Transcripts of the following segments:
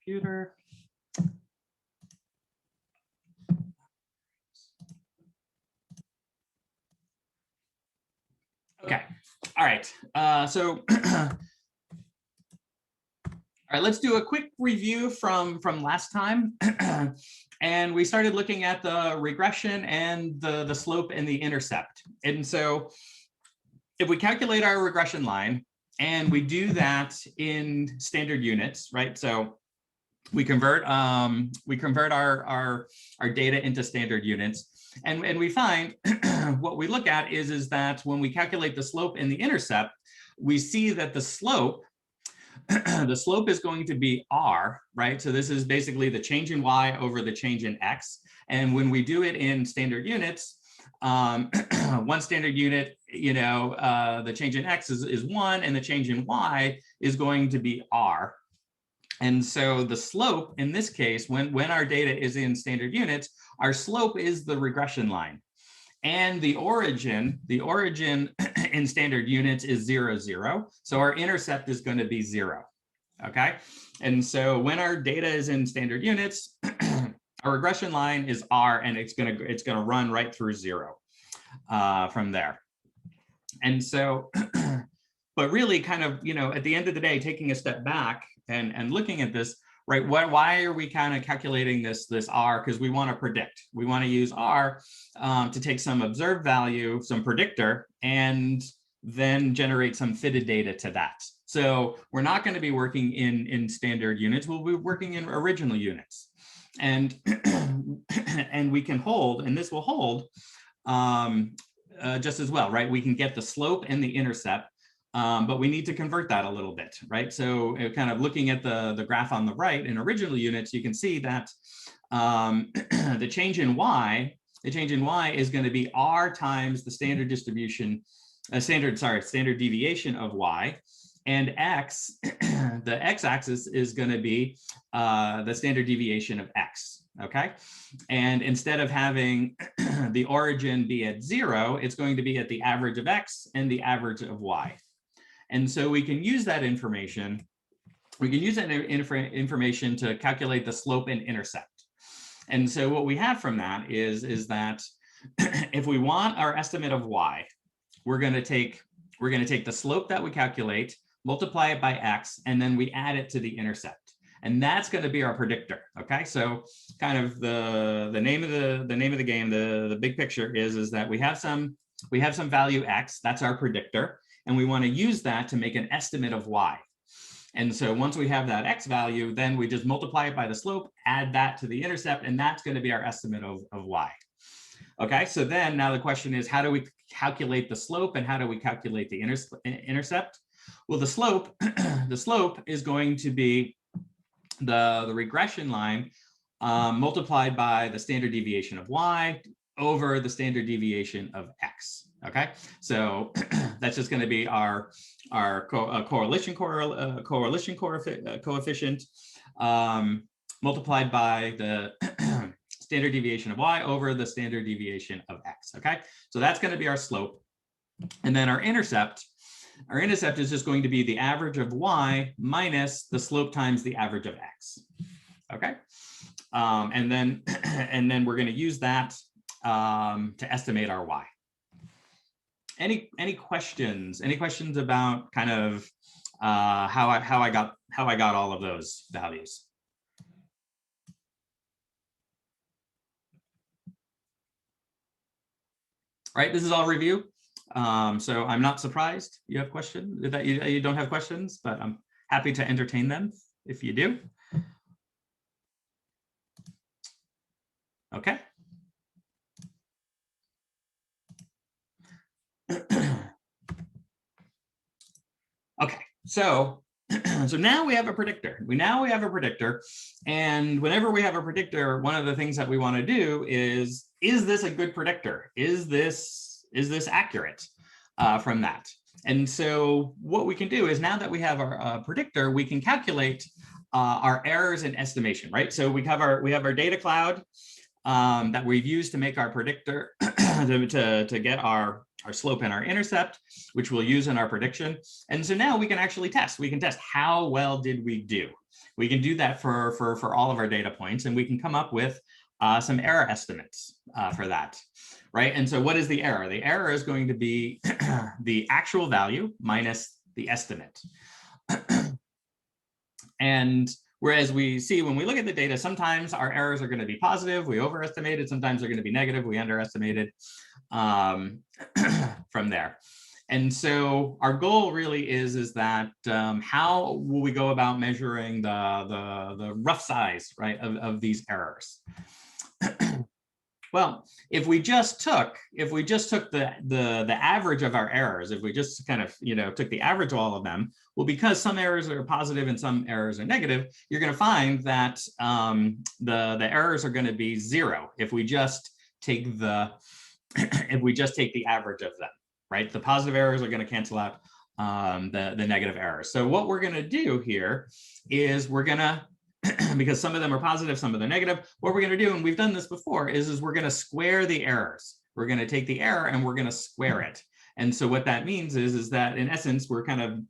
computer. Okay, all right. All right, let's do a quick review from last time. And we started looking at the regression and the slope and the intercept. And so if we calculate our regression line, and we do that in standard units, right? So we convert our data into standard units, and we find what we look at is that when we calculate the slope and the intercept, we see that the slope is going to be r, right? So this is basically the change in y over the change in x. And when we do it in standard units, one standard unit, the change in x is 1, and the change in y is going to be r. And so the slope in this case, when our data is in standard units, our slope is the regression line. And the origin in standard units is 0, 0. So our intercept is going to be 0. Okay. And so when our data is in standard units, our regression line is r, and it's gonna run right through 0 from there. And so, but really kind of, at the end of the day, taking a step back and looking at this, right? Why are we kind of calculating this r? Because we want to predict. We want to use r to take some observed value, some predictor, and then generate some fitted data to that. So we're not going to be working in standard units. We'll be working in original units, and and we can hold, and this will hold just as well, right? We can get the slope and the intercept. But we need to convert that a little bit, right? So kind of looking at the graph on the right in original units, you can see that the change in y is going to be r times the standard distribution, standard deviation of y, and x, the x-axis is going to be the standard deviation of x. Okay, and instead of having the origin be at 0, it's going to be at the average of x and the average of y. And so we can use that information. We can use that information to calculate the slope and intercept. And so what we have from that is that if we want our estimate of y, we're going to take the slope that we calculate, multiply it by x, and then we add it to the intercept. And that's going to be our predictor. Okay, so kind of the name of the game, the big picture is that we have some value x, that's our predictor. And we want to use that to make an estimate of y. And so once we have that x value, then we just multiply it by the slope, add that to the intercept, and that's going to be our estimate of y. Okay, so then now the question is, how do we calculate the slope and how do we calculate the intercept? Well, the slope is going to be the regression line multiplied by the standard deviation of y over the standard deviation of x. Okay, so that's just going to be our correlation coefficient multiplied by the standard deviation of y over the standard deviation of x. Okay, so that's going to be our slope, and then our intercept is just going to be the average of y minus the slope times the average of x. Okay, and then we're going to use that to estimate our y. Any questions? Any questions about kind of how I got all of those values? All right, this is all review. So I'm not surprised you have questions, that you don't have questions, but I'm happy to entertain them if you do. Okay. Okay, so now we have a predictor. Now we have a predictor, and whenever we have a predictor, one of the things that we want to do is this a good predictor? Is this accurate from that? And so what we can do is, now that we have our predictor, we can calculate our errors in estimation, right? So we have our data cloud that we've used to make our predictor to get our slope and our intercept, which we'll use in our prediction. And so now we can actually test. We can test how well did we do. We can do that for all of our data points, and we can come up with some error estimates for that, right? And so what is the error? The error is going to be the actual value minus the estimate. And whereas we see when we look at the data, sometimes our errors are going to be positive, we overestimated, sometimes they're going to be negative, we underestimated from there. And so our goal really is that how will we go about measuring the rough size, right, of these errors? Well, if we just took the average of our errors, if we just kind of took the average of all of them, well, because some errors are positive and some errors are negative, you're going to find that the errors are going to be 0 if we just take the average of them, right? The positive errors are going to cancel out the negative errors. So what we're going to do here is we're going to because some of them are positive, some of them are negative. What we're going to do, and we've done this before, is we're going to square the errors. We're going to take the error and we're going to square it. And so what that means is that in essence, we're kind of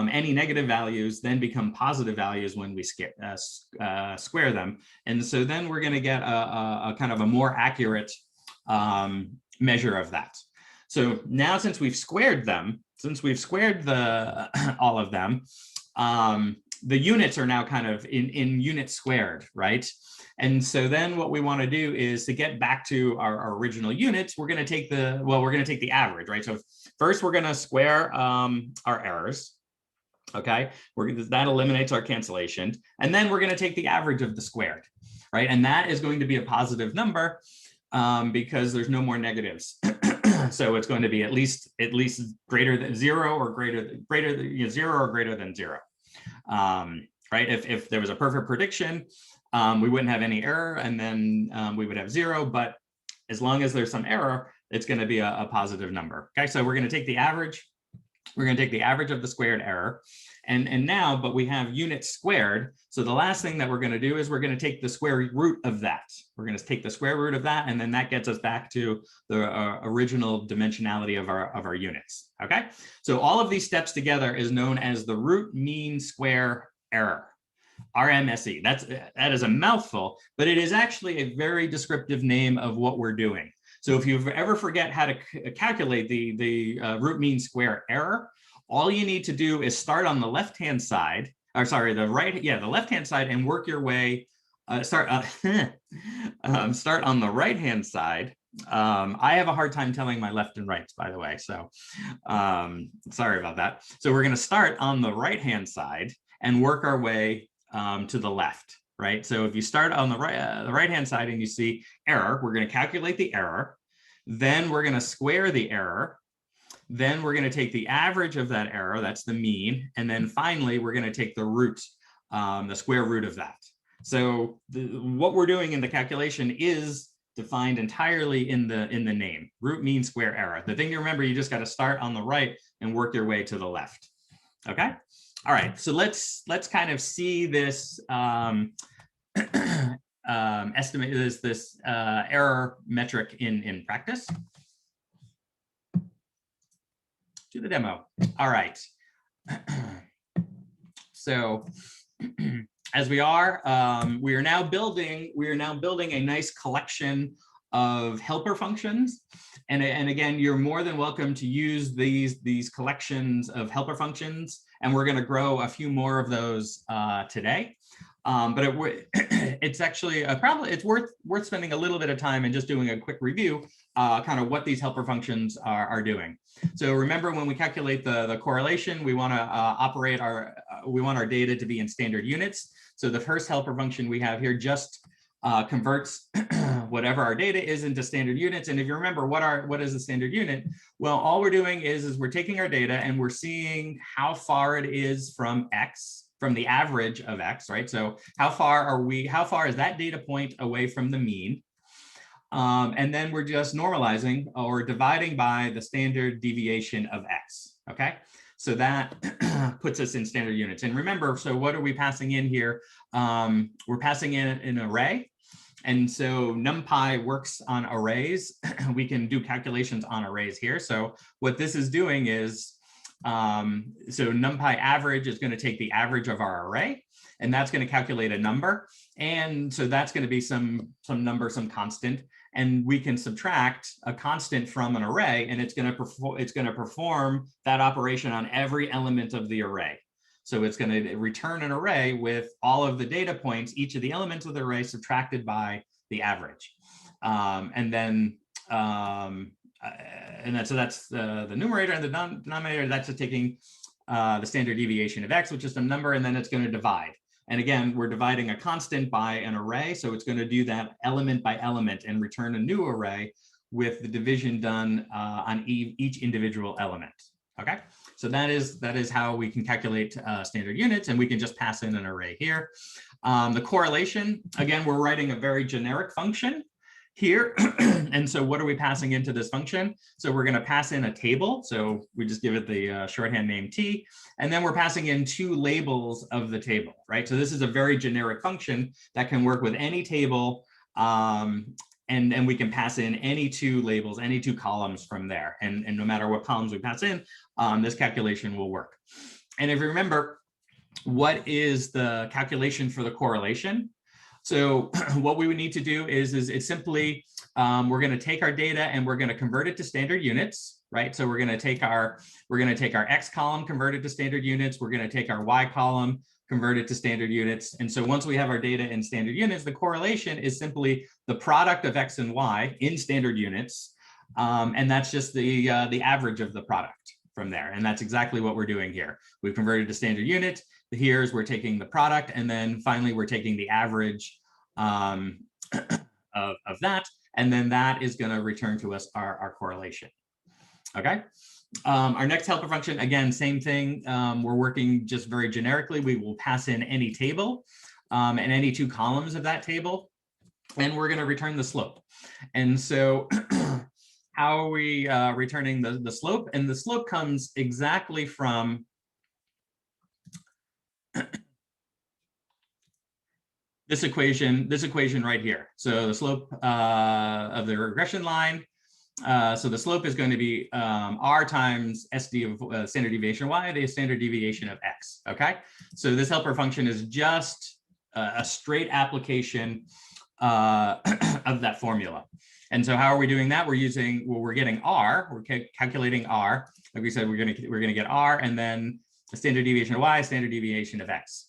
any negative values then become positive values when we square them. And so then we're going to get a kind of a more accurate measure of that. So now since we've squared them, all of them, the units are now kind of in units squared, right? And so then what we want to do is to get back to our original units, we're going to take the average, right? So first we're going to square our errors. Okay, that eliminates our cancellation. And then we're going to take the average of the squared, right? And that is going to be a positive number because there's no more negatives. So it's going to be at least greater than 0 or greater than 0 or greater than 0. Right? If there was a perfect prediction, we wouldn't have any error, and then we would have 0. But as long as there's some error, it's going to be a positive number. Okay, so we're going to take the average. We're going to take the average of the squared error, and now, but we have units squared. So the last thing that we're going to do is we're going to take the square root of that. We're going to take the square root of that, and then that gets us back to the original dimensionality of our units. Okay, so all of these steps together is known as the root mean square error, RMSE. That is a mouthful, but it is actually a very descriptive name of what we're doing. So if you ever forget how to calculate the root mean square error, all you need to do is start on the left-hand side, or sorry, the left-hand side, and work your way. Start on the right-hand side. I have a hard time telling my left and rights, by the way, so sorry about that. So we're going to start on the right-hand side and work our way to the left. Right. So if you start on the right-hand side and you see error, we're going to calculate the error. Then we're going to square the error. Then we're going to take the average of that error. That's the mean. And then finally, we're going to take the root, the square root of that. So what we're doing in the calculation is defined entirely in the name, root mean square error. The thing to remember, you just got to start on the right and work your way to the left. Okay. All right, so let's kind of see this estimate this error metric in practice. To the demo. All right. So as we are now building a nice collection of helper functions. And again, you're more than welcome to use these collections of helper functions. And we're going to grow a few more of those today. But it's actually it's worth spending a little bit of time and just doing a quick review, kind of what these helper functions are doing. So remember, when we calculate the correlation, we want to we want our data to be in standard units. So the first helper function we have here just converts whatever our data is into standard units. And if you remember, what is a standard unit? Well, all we're doing is we're taking our data and we're seeing how far it is from X, from the average of X, right? So how far is that data point away from the mean? And then we're just normalizing or dividing by the standard deviation of X, okay? So that puts us in standard units. And remember, so what are we passing in here? We're passing in an array. And so NumPy works on arrays. We can do calculations on arrays here. So what this is doing is, so NumPy average is going to take the average of our array. and that's going to calculate a number. And so that's going to be some number, some constant, and we can subtract a constant from an array, and it's going to perform that operation on every element of the array. So it's going to return an array with all of the data points, each of the elements of the array subtracted by the average. And so that's the numerator, and the denominator, that's just taking the standard deviation of x, which is a number, and then it's going to divide. And again, we're dividing a constant by an array, so it's going to do that element by element and return a new array with the division done on each individual element. Okay, so that is how we can calculate standard units, and we can just pass in an array here. The correlation, again, we're writing a very generic function here. And so what are we passing into this function? So we're going to pass in a table. So we just give it the shorthand name T, and then we're passing in two labels of the table, right? So this is a very generic function that can work with any table, and we can pass in any two labels, any two columns from there. And no matter what columns we pass in, this calculation will work. And if you remember, what is the calculation for the correlation? So what we would need to do is it's simply, we're going to take our data and we're going to convert it to standard units, right? So we're going to take our X column, convert it to standard units. We're going to take our Y column, convert it to standard units. And so once we have our data in standard units, the correlation is simply the product of X and Y in standard units. And that's just the average of the product from there. And that's exactly what we're doing here. We've converted to standard units. Here's we're taking the product, and then finally we're taking the average of that, and then that is going to return to us our correlation. Okay. Our next helper function, again, same thing. We're working just very generically. We will pass in any table and any two columns of that table, and we're going to return the slope. And so how are we returning the slope? And the slope comes exactly from this equation right here. So the slope of the regression line. So the slope is going to be r times SD of standard deviation y, the standard deviation of x. Okay. So this helper function is just a straight application of that formula. And so how are we doing that? We're getting r. We're calculating r. Like we said, we're gonna get r, and then the standard deviation of y, standard deviation of x.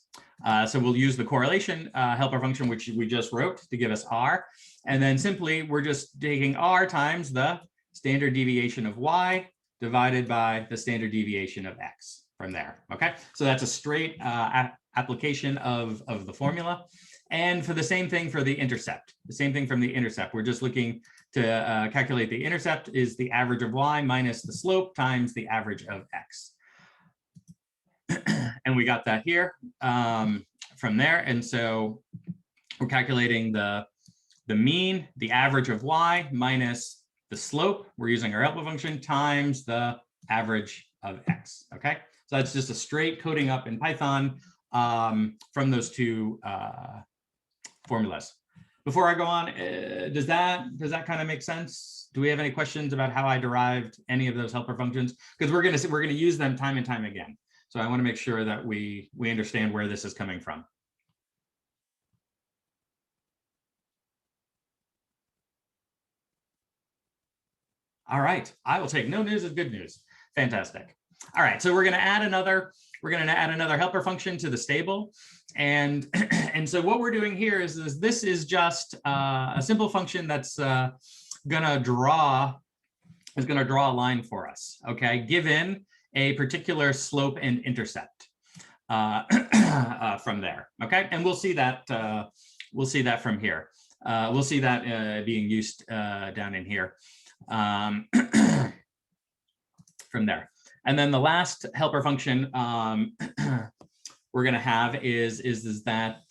So we'll use the correlation helper function, which we just wrote, to give us r. And then simply, we're just taking r times the standard deviation of y divided by the standard deviation of x from there. Okay, so that's a straight application of the formula. And for the same thing for the intercept, the same thing from the intercept, we're just looking to calculate the intercept is the average of y minus the slope times the average of x. And we got that here from there. And so we're calculating the mean, the average of y minus the slope. We're using our helper function times the average of x. Okay, so that's just a straight coding up in Python from those two formulas. Before I go on, does that kind of make sense? Do we have any questions about how I derived any of those helper functions? Because we're gonna use them time and time again. So I want to make sure that we understand where this is coming from. All right, I will take no news as good news. Fantastic. All right, so we're going to add another helper function to the stable, and so what we're doing here is this is just a simple function that's going to draw a line for us. Okay, given a particular slope and intercept from there. Okay, and we'll see that from here. We'll see that being used down in here from there. And then the last helper function we're going to have is that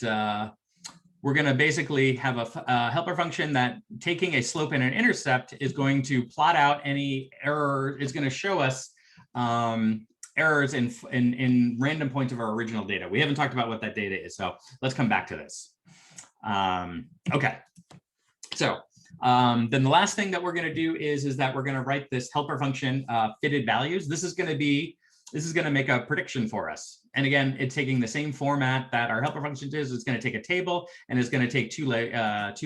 we're going to basically have a helper function that, taking a slope and an intercept, is going to plot out any error. It's going to show us errors in random points of our original data. We haven't talked about what that data is, so let's come back to this. Okay, so then the last thing that we're going to do is that we're going to write this helper function fitted values. This is going to be this is going to make a prediction for us. And again, it's taking the same format that our helper functions is. It's going to take a table and it's going to take two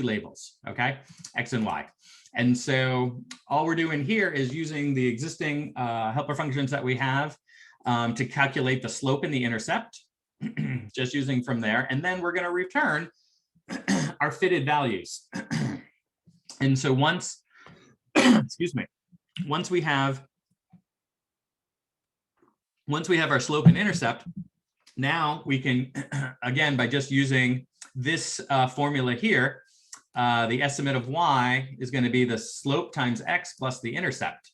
labels, okay, X and Y. And so all we're doing here is using the existing helper functions that we have to calculate the slope and the intercept, just using from there. And then we're going to return our fitted values. And so once, excuse me, once we have our slope and intercept, now we can, again, by just using this formula here, the estimate of y is going to be the slope times x plus the intercept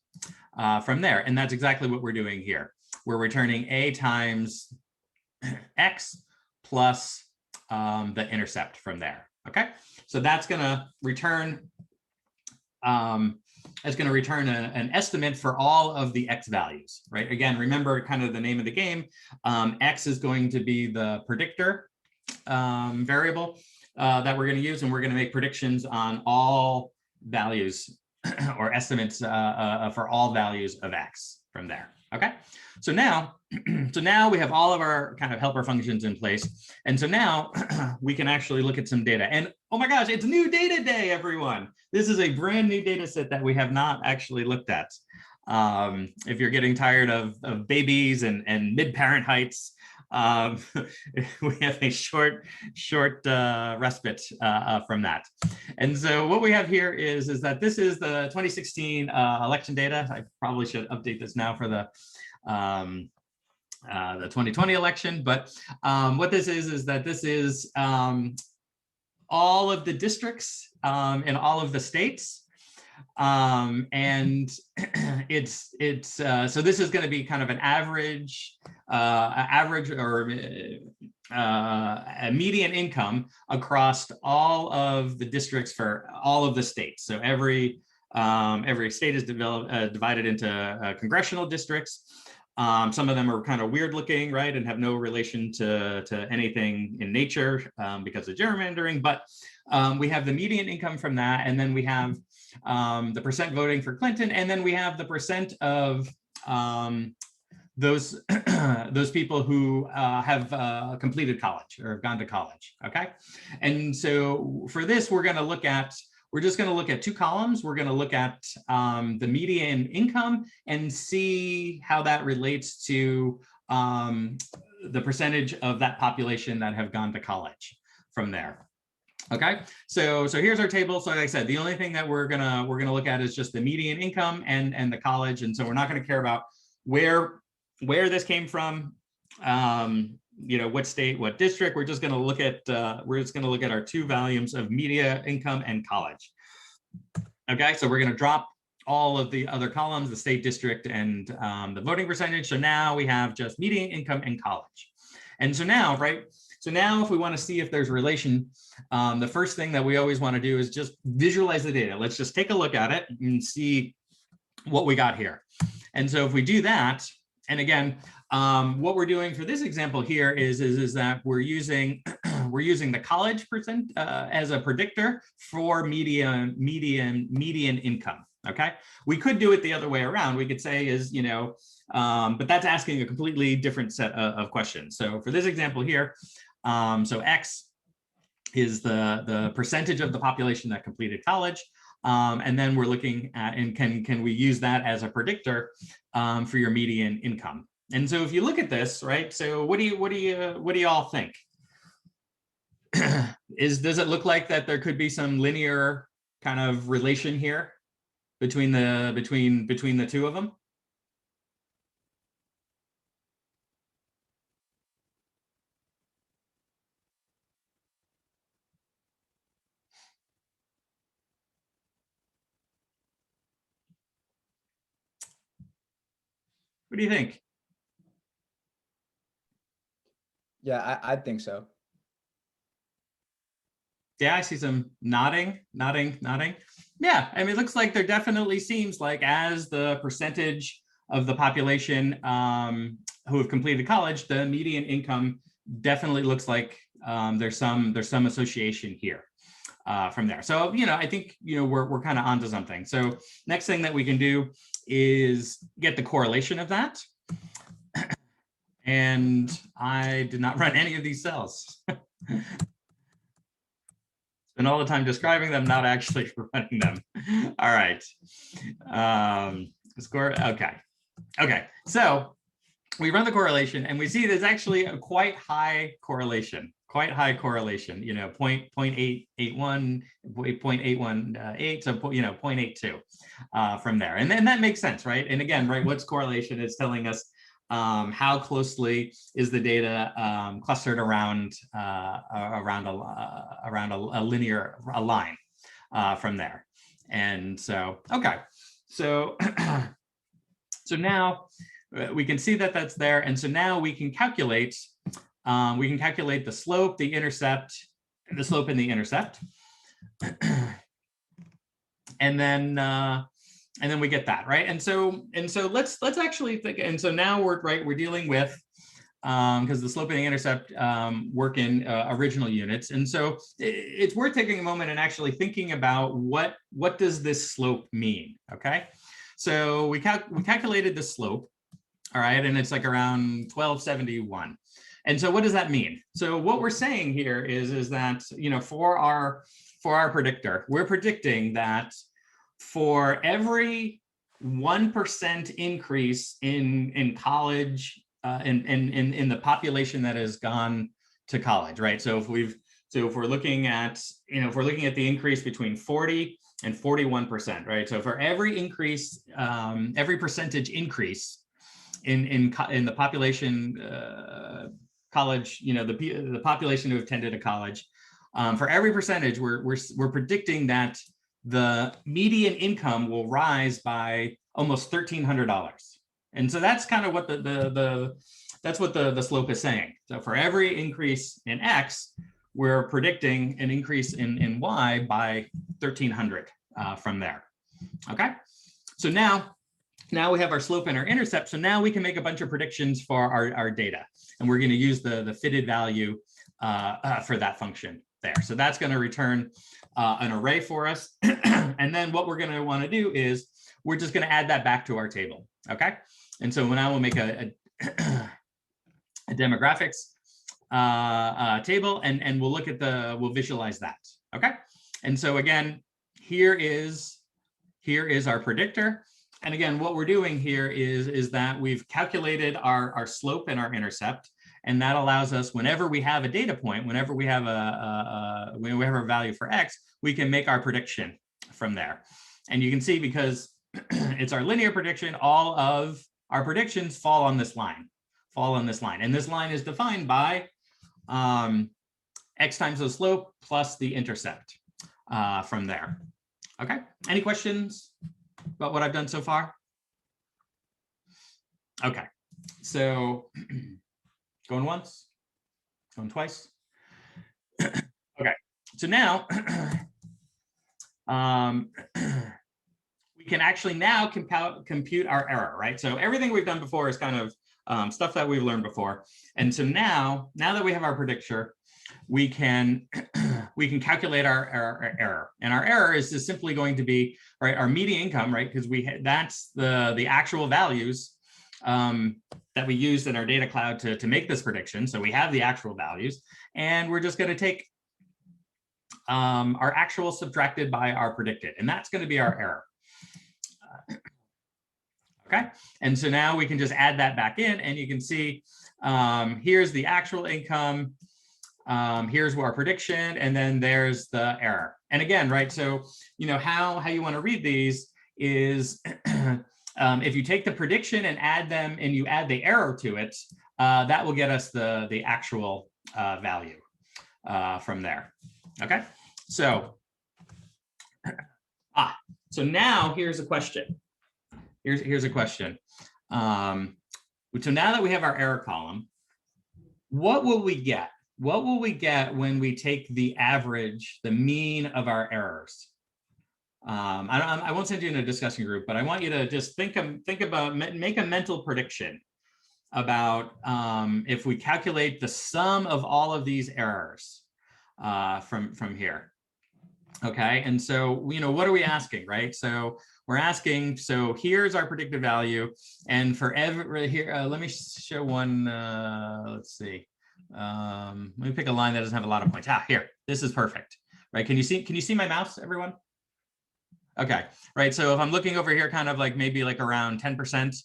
from there. And that's exactly what we're doing here. We're returning a times x plus the intercept from there. Okay, so that's going to return an estimate for all of the x values, right? Again, remember kind of the name of the game. X is going to be the predictor variable that we're going to use, and we're going to make predictions on all values or estimates for all values of x from there. Okay, so now we have all of our kind of helper functions in place, and so now we can actually look at some data. And oh my gosh, it's new data day, everyone! This is a brand new data set that we have not actually looked at. If you're getting tired of babies and mid-parent heights, we have a short respite from that. And so what we have here is that this is the 2016 election data. I probably should update this now for the 2020 election. But what this is that this is all of the districts in all of the states. And it's so this is going to be kind of an average or a median income across all of the districts for all of the states. So every state is divided into congressional districts. Some of them are kind of weird looking, right, and have no relation to anything in nature because of gerrymandering. But we have the median income from that, and then we have the percent voting for Clinton, and then we have the percent of those people who have completed college or have gone to college. Okay, and so for this, we're just going to look at two columns. We're going to look at the median income and see how that relates to the percentage of that population that have gone to college from there. Okay, so here's our table. So like I said, the only thing that we're gonna look at is just the median income and the college, and so we're not going to care about where this came from, you know, what state, what district. We're just going to look at our two volumes of media income and college. Okay, so we're going to drop all of the other columns, the state, district, and the voting percentage. So now we have just median income and college. And so now, right? So now if we want to see if there's a relation, the first thing that we always want to do is just visualize the data. Let's just take a look at it and see what we got here. And so if we do that, and again, what we're doing for this example here is that we're using the college percent as a predictor for median income. Okay, we could do it the other way around. We could say is, you know, but that's asking a completely different set of questions. So for this example here, so X is the percentage of the population that completed college. And then we're looking at, and can we use that as a predictor for your median income? And so if you look at this, right? So what do you all think? Does it look like that there could be some linear kind of relation here between the two of them? What do you think? Yeah, I think so. Yeah, I see some nodding. Yeah, I mean, it looks like there definitely seems like as the percentage of the population who have completed college, the median income definitely looks like there's some association here from there. So, you know, I think, you know, we're kind of onto something. So next thing that we can do is get the correlation of that. And I did not run any of these cells. Spend all the time describing them, not actually running them. All right. Score, okay. Okay, so we run the correlation and we see there's actually a quite high correlation, you know, 0.881, 0.818, so, you know, 0.82 from there. And then that makes sense, right? And again, right, what's correlation? Is telling us how closely is the data clustered around a linear line from there. And so, okay, so so now we can see that that's there, and so now we can calculate the slope, the intercept, the slope and the intercept, and then we get that, right? And so let's actually think. And so now we're dealing with because the slope and the intercept work in original units, and so it's worth taking a moment and actually thinking about what does this slope mean? Okay, so we calculated the slope, all right, and it's like around 1271. And so what does that mean? So what we're saying here is that, you know, for our predictor, we're predicting that for every 1% increase in college, in the population that has gone to college, right? So if we're looking at, you know, if we're looking at the increase between 40 and 41%, right? So for every increase, every percentage increase in the population, college, you know, the population who attended a college, for every percentage, we're predicting that the median income will rise by almost $1,300. And so that's kind of what that's what the slope is saying. So for every increase in X, we're predicting an increase in Y by 1,300 from there. Okay, so now we have our slope and our intercept. So now we can make a bunch of predictions for our data, and we're going to use the fitted value for that function there. So that's going to return an array for us. And then what we're going to want to do is we're just going to add that back to our table. Okay, and so now we'll make a demographics table, and we'll look at we'll visualize that. Okay, and so again, here is our predictor. And again, what we're doing here is that we've calculated our slope and our intercept, and that allows us, whenever we have a data point, whenever we have a value for X, we can make our prediction from there. And you can see, because it's our linear prediction, all of our predictions fall on this line, and this line is defined by X times the slope plus the intercept from there. Okay, any questions about what I've done so far? Okay, so going once, going twice. Okay, so now we can actually now compute our error, right? So everything we've done before is kind of stuff that we've learned before. And so now that we have our predictor, we can calculate our error, and our error is just simply going to be, right, our median income, right? Because that's the actual values that we used in our data cloud to make this prediction. So we have the actual values, and we're just going to take our actual subtracted by our predicted, and that's going to be our error. Okay, and so now we can just add that back in, and you can see here's the actual income. Here's our prediction, and then there's the error. And again, right, so you know how you want to read these is if you take the prediction and add them, and you add the error to it, that will get us the actual value from there. Okay, so so now here's a question. Here's a question. So now that we have our error column, what will we get? What will we get when we take the average, the mean of our errors? I won't send you in a discussion group, but I want you to just think about, make a mental prediction about if we calculate the sum of all of these errors from here. Okay, and so, you know, what are we asking, right? So we're asking, so here's our predicted value. And for every here, let me show one, let's see. Let me pick a line that doesn't have a lot of points. Here, this is perfect, right? Can you see my mouse, everyone? Okay, right, so if I'm looking over here, kind of like maybe like around 10%,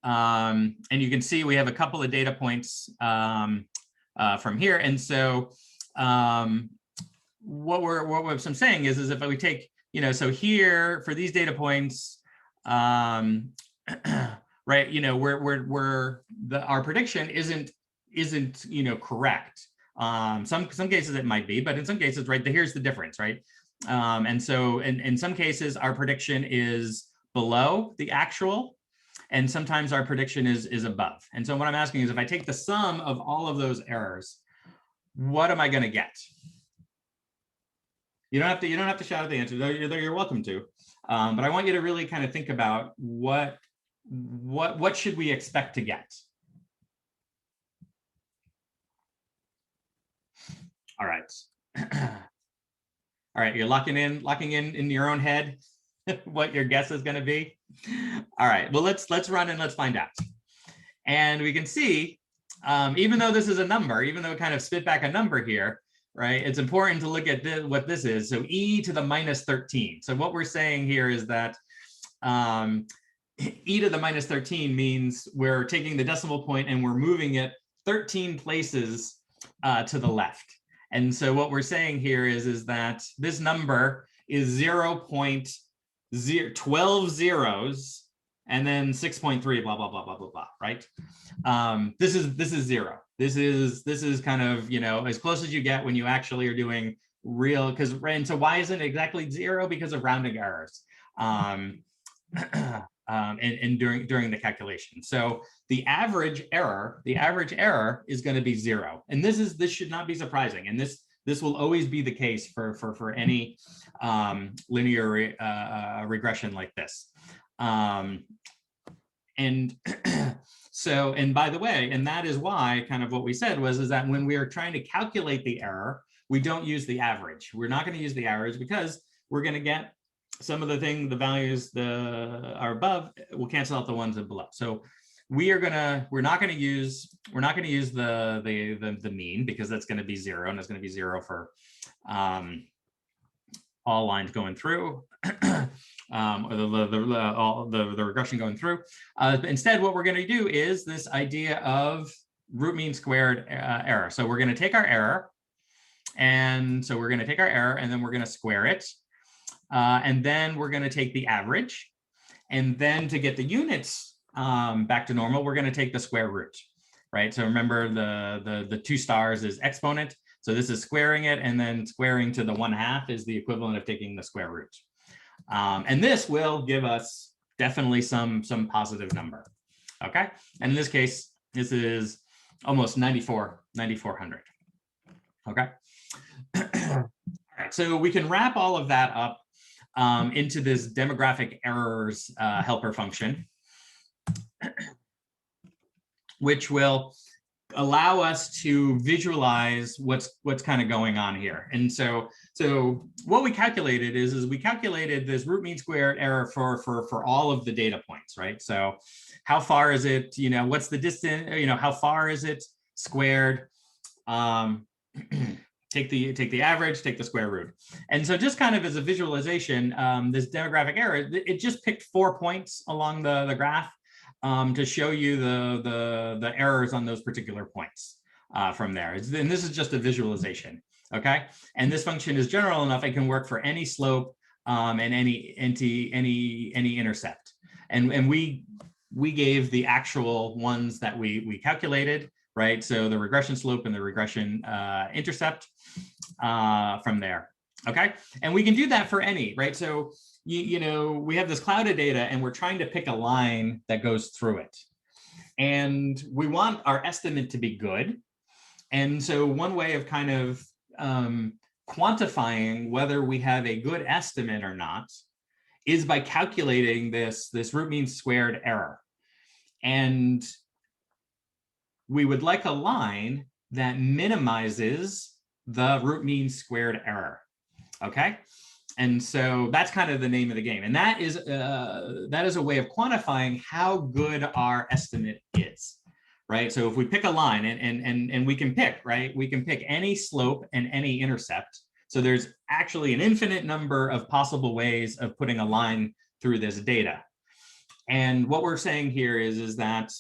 and you can see we have a couple of data points from here. And so what I'm saying is if we take, so here for these data points, right, our prediction isn't correct. Some cases it might be, but in some cases, right, here's the difference, right? And so in some cases, our prediction is below the actual, and sometimes our prediction is above. And so what I'm asking is, if I take the sum of all of those errors, what am I going to get? You don't have to shout at the answer, though you're welcome to. But I want you to really kind of think about what should we expect to get? All right. All right, you're locking in your own head what your guess is going to be. All right, well, let's run and let's find out. And we can see, even though this is a number, even though it kind of spit back a number here, right, it's important to look at what this is. So e to the minus 13. So what we're saying here is that e to the minus 13 means we're taking the decimal point and we're moving it 13 places to the left. And so what we're saying here is that this number is 0.12 zeros and then 6.3 blah blah blah blah blah blah, right? This is 0. This is kind of, as close as you get when you actually are doing real, and so why isn't it exactly 0? Because of rounding errors and during the calculation. So the average error is going to be 0, and this should not be surprising, and this will always be the case for any linear regression like this. And so, and by the way, and that is why kind of what we said is that when we are trying to calculate the error, we don't use the average. We're not going to use the average because we're going to get some of the values are above will cancel out the ones below. So we're not going to use the mean, because that's going to be 0, and it's going to be 0 for all lines going through, or the regression going through. Instead, what we're going to do is this idea of root mean squared error. So we're going to take our error, and then we're going to square it, and then we're going to take the average, and then to get the units back to normal, we're going to take the square root, right? So remember the 2 stars is exponent. So this is squaring it, and then squaring to the 1/2 is the equivalent of taking the square root. And this will give us definitely some positive number, okay? And in this case, this is almost 9,400, okay? All right, so we can wrap all of that up into this demographic errors helper function, which will allow us to visualize what's kind of going on here. And so what we calculated is we calculated this root mean squared error for all of the data points, right? So how far is it, what's the distance, how far is it squared? Take the average, take the square root. And so just kind of as a visualization, this demographic error, it just picked 4 points along the graph to show you the errors on those particular points from there. And this is just a visualization, okay? And this function is general enough; it can work for any slope and any intercept. And we gave the actual ones that we calculated, right? So the regression slope and the regression intercept from there, okay? And we can do that for any, right? So we have this cloud of data, and we're trying to pick a line that goes through it. And we want our estimate to be good. And so one way of kind of quantifying whether we have a good estimate or not is by calculating this root mean squared error. And we would like a line that minimizes the root mean squared error, okay? And so that's kind of the name of the game. And that is a way of quantifying how good our estimate is, right? So if we pick a line and we can pick, right? We can pick any slope and any intercept. So there's actually an infinite number of possible ways of putting a line through this data. And what we're saying here is that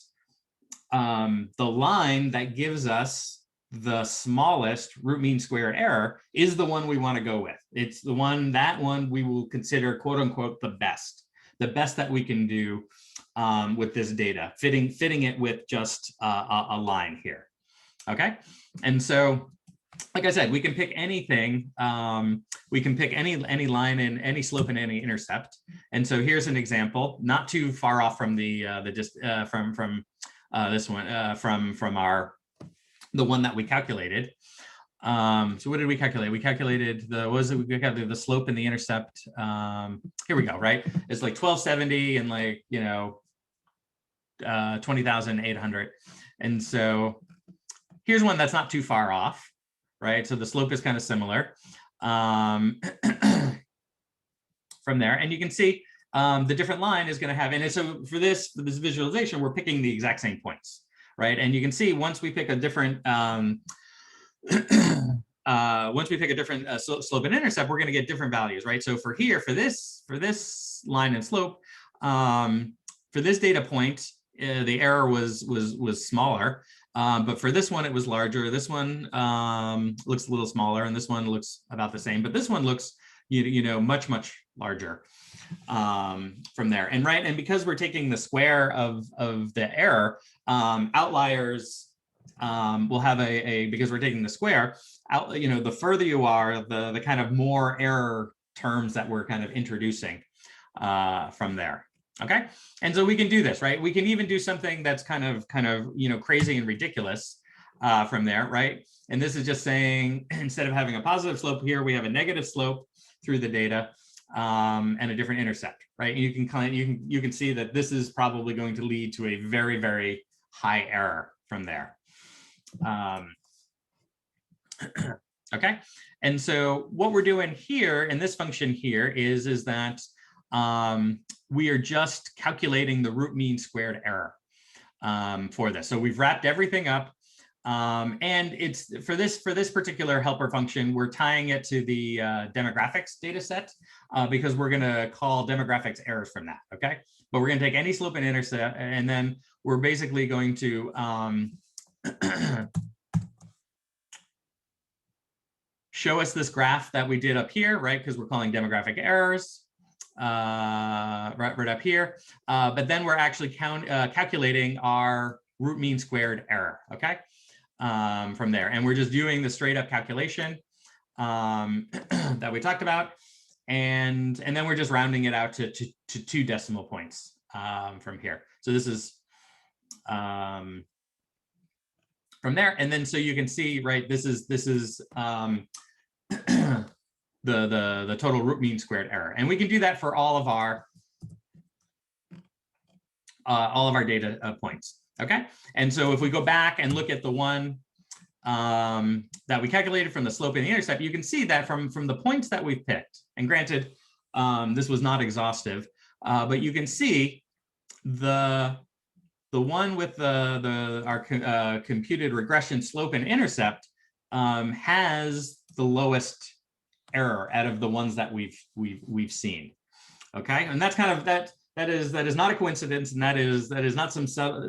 the line that gives us the smallest root mean squared error is the one we want to go with. It's the one, that one we will consider quote unquote the best that we can do with this data, fitting it with just a line here. Okay, and so like I said, we can pick anything. We can pick any line and any slope and any intercept. And so here's an example, not too far off from the this one from the one that we calculated. So what did we calculate? We calculated we calculated the slope and the intercept. Here we go, right? It's like 1270 and like, 20,800. And so here's one that's not too far off, right? So the slope is kind of similar from there. And you can see the different line is going to have, and so for this visualization, we're picking the exact same points, right? And you can see once we pick a different slope and intercept, we're going to get different values, right? So for this line and slope, for this data point, the error was smaller, but for this one it was larger. This one looks a little smaller, and this one looks about the same. But this one looks, much larger from there. And because we're taking the square of the error, outliers will have because we're taking the square out, the further you are, the kind of more error terms that we're kind of introducing from there. Okay, and so we can do this, right? We can even do something that's kind of crazy and ridiculous from there, right? And this is just saying, instead of having a positive slope here, we have a negative slope through the data and a different intercept, right? And you can see that this is probably going to lead to a very, very high error from there. Okay, and so what we're doing here in this function here is that we are just calculating the root mean squared error for this. So we've wrapped everything up, and it's for this particular helper function, we're tying it to the demographics data set because we're going to call demographics errors from that. Okay, but we're going to take any slope and intercept, and then we're basically going to show us this graph that we did up here, right? Because we're calling demographic errors. Right up here, but then we're actually calculating our root mean squared error, okay, from there. And we're just doing the straight up calculation that we talked about, and then we're just rounding it out to 2 decimal points from here. So this is from there, and then so you can see, right, this is the total root mean squared error, and we can do that for all of our data points. Okay, and so if we go back and look at the one that we calculated from the slope and the intercept, you can see that from the points that we've picked, and granted, this was not exhaustive, but you can see the one with our computed regression slope and intercept has the lowest error out of the ones that we've seen. Okay, and that's kind of that is not a coincidence, and that is not some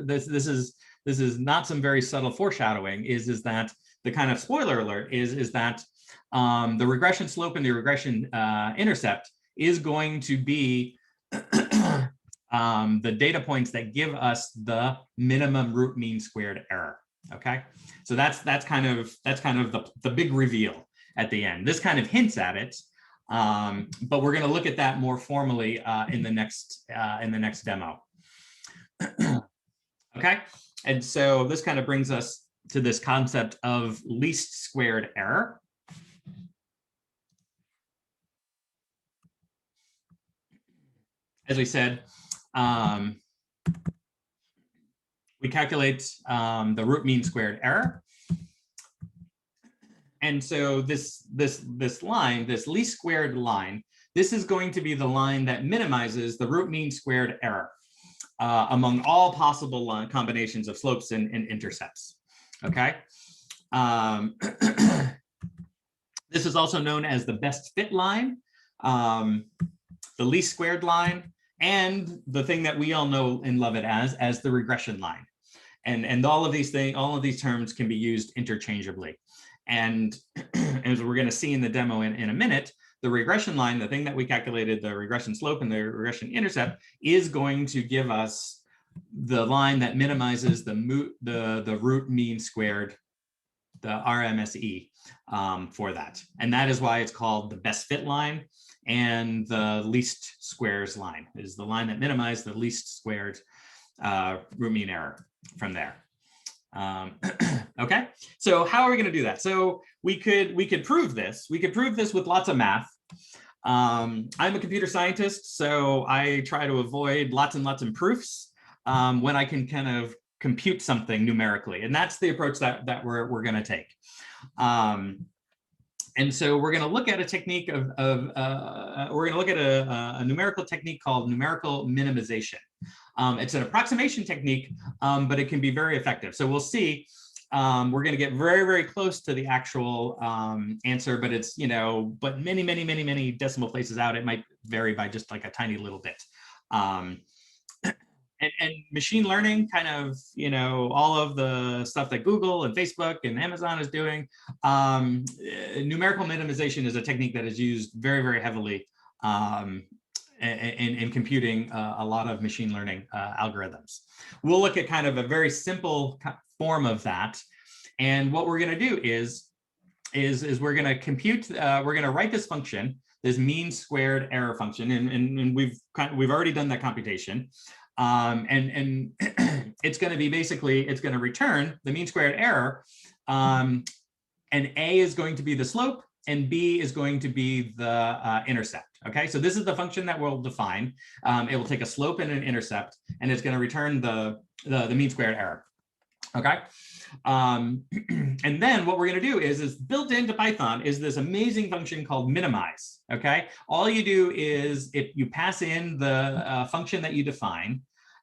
this is not some very subtle foreshadowing. Is that the kind of spoiler alert is that the regression slope and the regression intercept is going to be the data points that give us the minimum root mean squared error. Okay, so that's kind of the big reveal at the end. This kind of hints at it, but we're going to look at that more formally in the next demo. Okay, and so this kind of brings us to this concept of least squared error. As we said, we calculate the root mean squared error. And so this line, this least squared line, this is going to be the line that minimizes the root mean squared error among all possible combinations of slopes and intercepts. Okay. This is also known as the best fit line, the least squared line, and the thing that we all know and love it as the regression line. And all of these terms can be used interchangeably. And as we're going to see in the demo in a minute, the regression line, the thing that we calculated, the regression slope and the regression intercept, is going to give us the line that minimizes the root mean squared, the RMSE for that. And that is why it's called the best fit line, and the least squares line is the line that minimizes the least squared root mean error from there. Okay, so how are we going to do that? So we could prove this. We could prove this with lots of math. I'm a computer scientist, so I try to avoid lots and lots of proofs when I can kind of compute something numerically, and that's the approach that we're going to take. And so we're going to look at a technique we're going to look at a numerical technique called numerical minimization. It's an approximation technique, but it can be very effective. So we'll see. We're going to get very, very close to the actual answer, but it's, but many decimal places out. It might vary by just like a tiny little bit. And machine learning, kind of, all of the stuff that Google and Facebook and Amazon is doing, numerical minimization is a technique that is used very, very heavily in computing a lot of machine learning algorithms. We'll look at kind of a very simple form of that. And what we're going to do is we're going to compute, we're going to write this function, this mean squared error function, and we've already done that computation. And it's going to be basically, it's going to return the mean squared error, and A is going to be the slope, and B is going to be the intercept. Okay, so this is the function that we'll define. It will take a slope and an intercept, and it's going to return the mean squared error. Okay, and then what we're going to do is built into Python is this amazing function called minimize. Okay, all you do is if you pass in the function that you define,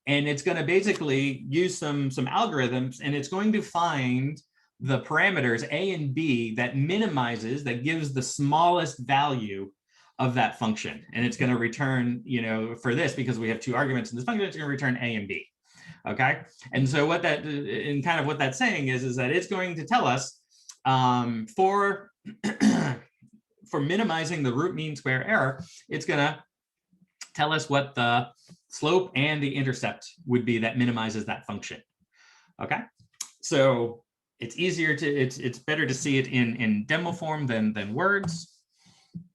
and it's going to basically use some algorithms, and it's going to find the parameters A and B that minimizes, that gives the smallest value of that function. And it's going to return, for this, because we have two arguments in this function, it's going to return A and B. Okay. And so what that's saying is that it's going to tell us for minimizing the root mean square error, it's going to tell us what the slope and the intercept would be that minimizes that function. Okay. So it's easier to, it's better to see it in demo form than words.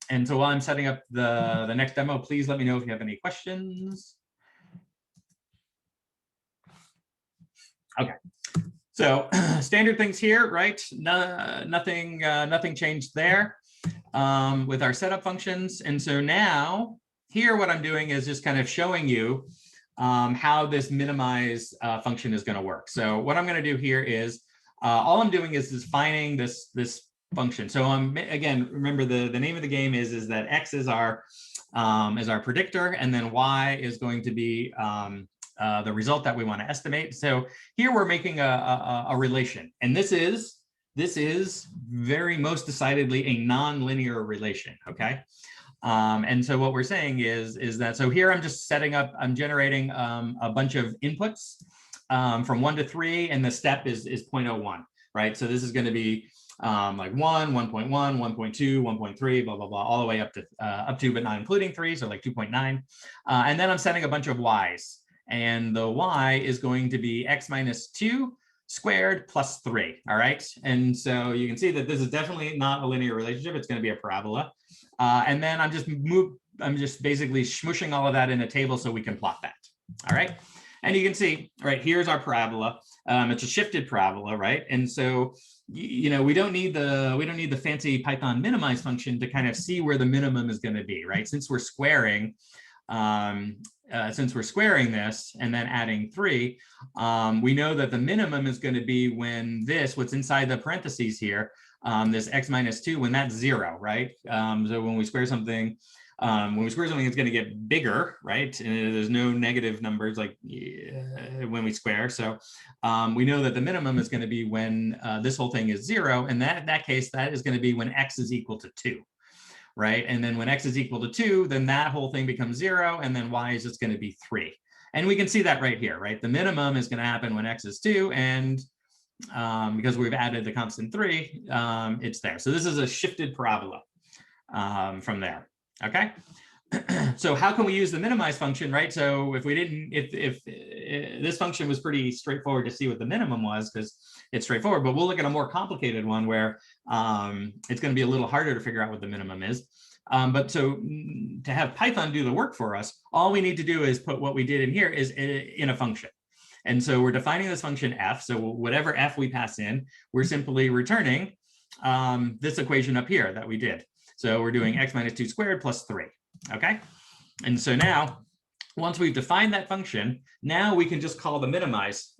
And so while I'm setting up the next demo, please let me know if you have any questions. Okay, so standard things here, right? Nothing changed there with our setup functions. And so now here, what I'm doing is just kind of showing you how this minimize function is going to work. So what I'm going to do here is all I'm doing is defining this function. So again, remember the name of the game is that X is our predictor, and then Y is going to be the result that we want to estimate. So here we're making a relation, and this is very most decidedly a non-linear relation. Okay. And so what we're saying is that, so here I'm just setting up, I'm generating a bunch of inputs from 1 to 3, and the step is 0.01, right? So this is going to be like 1, 1.1, 1.2, 1.3, blah, blah, blah, all the way up to, but not including 3, so like 2.9. And then I'm setting a bunch of Ys, and the Y is going to be X minus 2 squared plus 3, all right? And so you can see that this is definitely not a linear relationship, it's going to be a parabola. And then I'm just basically smushing all of that in a table so we can plot that. All right. And you can see, right, here's our parabola. It's a shifted parabola, right? And so, we don't need the fancy Python minimize function to kind of see where the minimum is going to be, right? Since we're squaring this and then adding 3, we know that the minimum is going to be when what's inside the parentheses here, this X minus 2, when that's 0, right? So when we square something when we square something, it's going to get bigger, right? And there's no negative numbers like when we square. So we know that the minimum is going to be when this whole thing is 0. And in that case, that is going to be when x is equal to 2, right? And then when x is equal to 2, then that whole thing becomes 0. And then y is just going to be 3. And we can see that right here, right? The minimum is going to happen when x is 2. And because we've added the constant 3, it's there. So this is a shifted parabola from there. Okay. So how can we use the minimize function, right? So if we didn't, if this function was pretty straightforward to see what the minimum was, because it's straightforward, but we'll look at a more complicated one where it's going to be a little harder to figure out what the minimum is. But so to have Python do the work for us, all we need to do is put what we did in here is in a function. And so we're defining this function f. So whatever f we pass in, we're simply returning this equation up here that we did. So we're doing x minus 2 squared plus 3. Okay. And so now, once we've defined that function, now we can just call the minimize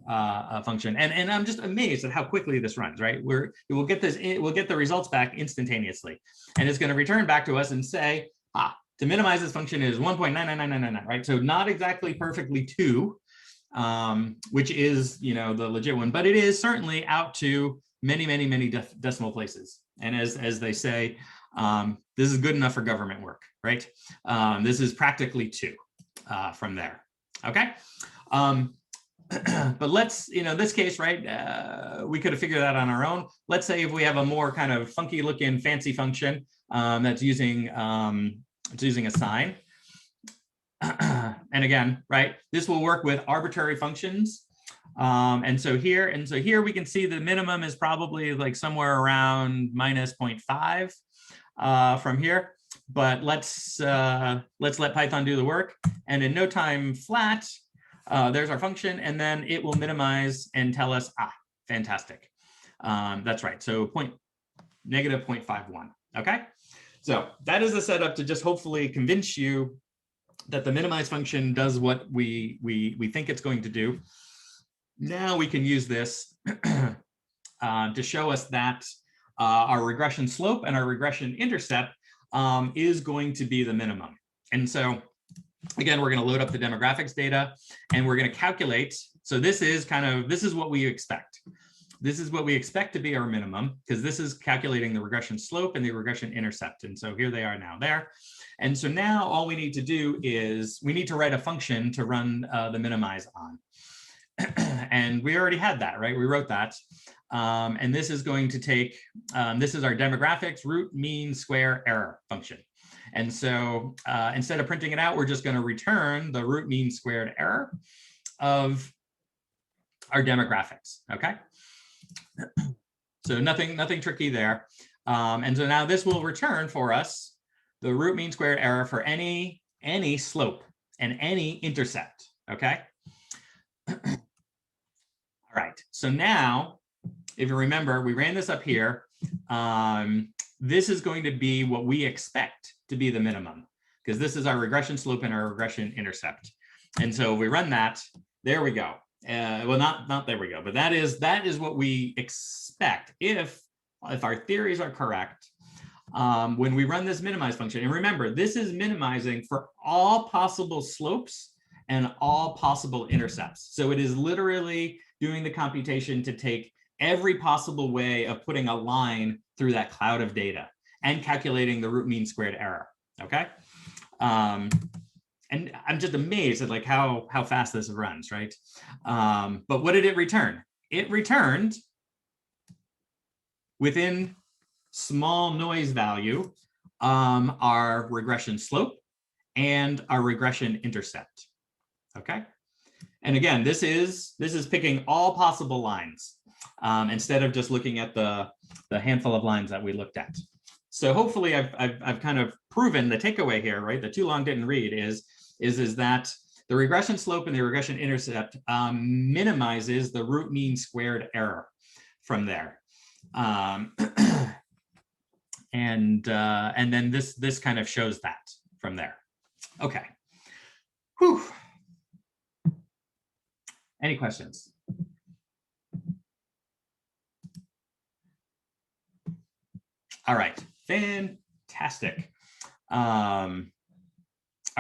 function. And I'm just amazed at how quickly this runs, right? We'll get the results back instantaneously. And it's going to return back to us and say, to minimize this function is 1.99999, right? So not exactly perfectly 2, which is, the legit one, but it is certainly out to many, many, many decimal places. And as they say, this is good enough for government work, right? This is practically 2 from there. Okay. But let's, this case, right, we could have figured that on our own. Let's say if we have a more kind of funky looking fancy function that's using a sign. And again, right, this will work with arbitrary functions. And so here we can see the minimum is probably like somewhere around minus 0.5 from here. But let's let Python do the work. And in no time flat, there's our function, and then it will minimize and tell us, fantastic. That's right. So negative 0.51. Okay. So that is the setup to just hopefully convince you that the minimize function does what we think it's going to do. Now we can use this to show us that our regression slope and our regression intercept is going to be the minimum. And so again, we're going to load up the demographics data and we're going to calculate. So this is what we expect. This is what we expect to be our minimum, because this is calculating the regression slope and the regression intercept. And so here they are now there. And so now all we need to do is we need to write a function to run the minimize on. And we already had that, right? We wrote that. And this is going to take, this is our demographics root mean square error function. And so instead of printing it out, we're just going to return the root mean squared error of our demographics. Okay. So nothing tricky there. And so now this will return for us the root mean squared error for any slope and any intercept. Okay. All right. So now, if you remember, we ran this up here. This is going to be what we expect to be the minimum, because this is our regression slope and our regression intercept. And so if we run that, there we go. Well, not there we go, but that is what we expect if our theories are correct. When we run this minimize function, and remember, this is minimizing for all possible slopes and all possible intercepts. So it is literally doing the computation to take every possible way of putting a line through that cloud of data and calculating the root mean squared error. Okay. And I'm just amazed at like how fast this runs, right? But what did it return? It returned within small noise value our regression slope and our regression intercept. Okay. And again, this is picking all possible lines instead of just looking at the handful of lines that we looked at. So hopefully I've kind of proven the takeaway here, right? The too long didn't read is that the regression slope and the regression intercept minimizes the root mean squared error from there. And then this kind of shows that from there. Okay. Whew. Any questions? All right, fantastic.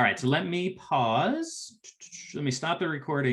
All right, so let me pause. Let me stop the recording